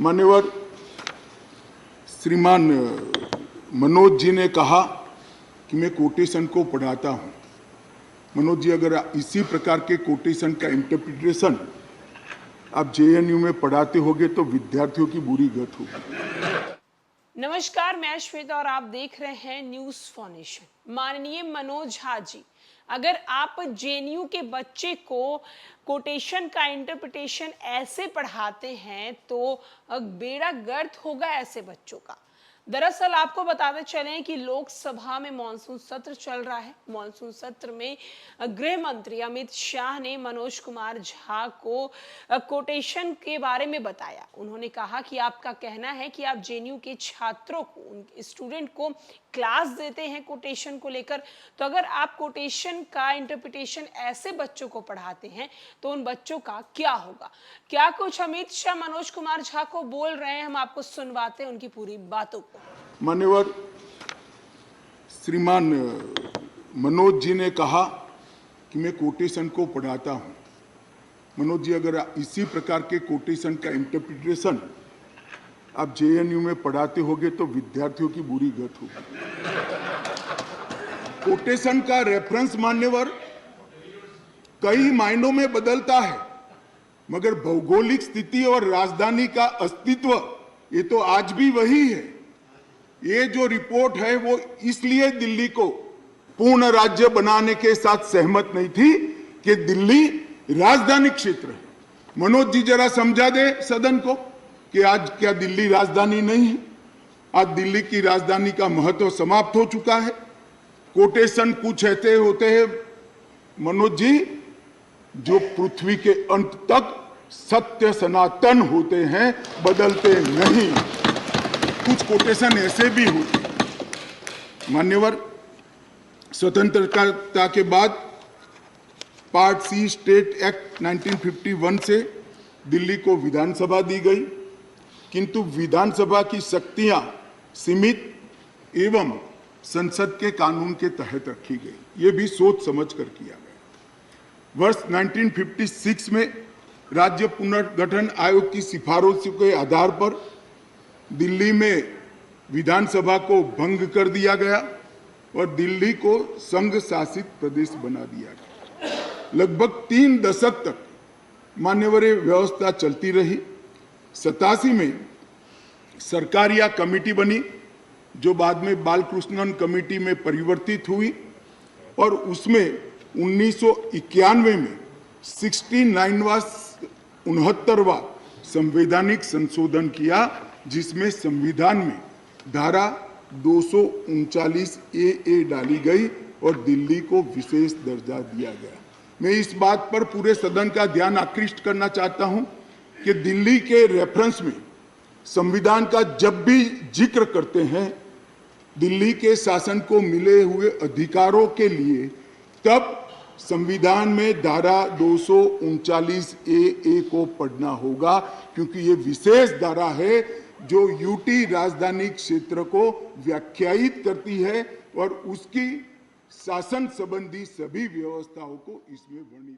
मान्यवर श्रीमान मनोज जी ने कहा कि मैं कोटेशन को पढ़ाता हूं। मनोज जी, अगर इसी प्रकार के कोटेशन का इंटरप्रिटेशन आप जेएनयू में पढ़ाते होगे तो विद्यार्थियों की बुरी गत होगी। नमस्कार, मैं श्वेता और आप देख रहे हैं न्यूज फॉर नेशन। माननीय मनोज झा जी, अगर आप जेएनयू के बच्चे को कोटेशन का इंटरप्रिटेशन ऐसे पढ़ाते हैं तो बेड़ा गर्क होगा ऐसे बच्चों का। दरअसल आपको बताते चलें कि लोकसभा में मॉनसून सत्र चल रहा है। मॉनसून सत्र में गृह मंत्री अमित शाह ने मनोज कुमार झा को कोटेशन के बारे में बताया। उन्होंने कहा कि आपका कहना है कि आप जेएनयू के छात्रों को, उन स्टूडेंट को क्लास देते हैं कोटेशन को लेकर, तो अगर आप कोटेशन का इंटरप्रिटेशन ऐसे बच्चों को पढ़ाते हैं तो उन बच्चों का क्या होगा। क्या कुछ अमित शाह मनोज कुमार झा को बोल रहे हैं, हम आपको सुनवाते हैं उनकी पूरी बातों को। मान्यवर श्रीमान मनोज जी ने कहा कि मैं कोटेशन को पढ़ाता हूं। मनोज जी, अगर इसी प्रकार के कोटेशन का इंटरप्रिटेशन आप जेएनयू में पढ़ाते होगे तो विद्यार्थियों की बुरी गत होगी। कोटेशन का रेफरेंस मान्यवर कई मायनों में बदलता है, मगर भौगोलिक स्थिति और राजधानी का अस्तित्व ये तो आज भी वही है। ये जो रिपोर्ट है वो इसलिए दिल्ली को पूर्ण राज्य बनाने के साथ सहमत नहीं थी कि दिल्ली राजधानी क्षेत्र है। मनोज जी, जरा समझा दे सदन को कि आज क्या दिल्ली राजधानी नहीं है। आज दिल्ली की राजधानी का महत्व समाप्त हो चुका है। कोटेशन कुछ ऐसे होते हैं मनोज जी जो पृथ्वी के अंत तक सत्य सनातन होते हैं, बदलते नहीं। कुछ कोटेशन ऐसे भी होते हैं। मान्यवर, स्वतंत्रता के बाद पार्ट सी स्टेट एक्ट 1951 से दिल्ली को विधानसभा दी गई, किंतु विधानसभा की शक्तियां सीमित एवं संसद के कानून के तहत रखी गई। ये भी सोच समझ कर किया गया। वर्ष 1956 में राज्य पुनर्गठन आयोग की सिफारिशों के आधार पर दिल्ली में विधानसभा को भंग कर दिया गया और दिल्ली को संघ शासित प्रदेश बना दिया गया। लगभग 3 दशक तक मान्यवर व्यवस्था चलती रही। 87 में सरकारिया कमेटी बनी जो बाद में बालकृष्णन कमेटी में परिवर्तित हुई और उसमें 1991 में 69वां संवैधानिक संशोधन किया, जिसमें संविधान में धारा 239 ए डाली गई और दिल्ली को विशेष दर्जा दिया गया। मैं इस बात पर पूरे सदन का ध्यान आकृष्ट करना चाहता हूं कि दिल्ली के रेफरेंस में संविधान का जब भी जिक्र करते हैं दिल्ली के शासन को मिले हुए अधिकारों के लिए, तब संविधान में धारा 239 ए को पढ़ना होगा, क्योंकि ये विशेष धारा है जो यूटी राजधानी क्षेत्र को व्याख्यायित करती है और उसकी शासन संबंधी सभी व्यवस्थाओं को इसमें वर्णित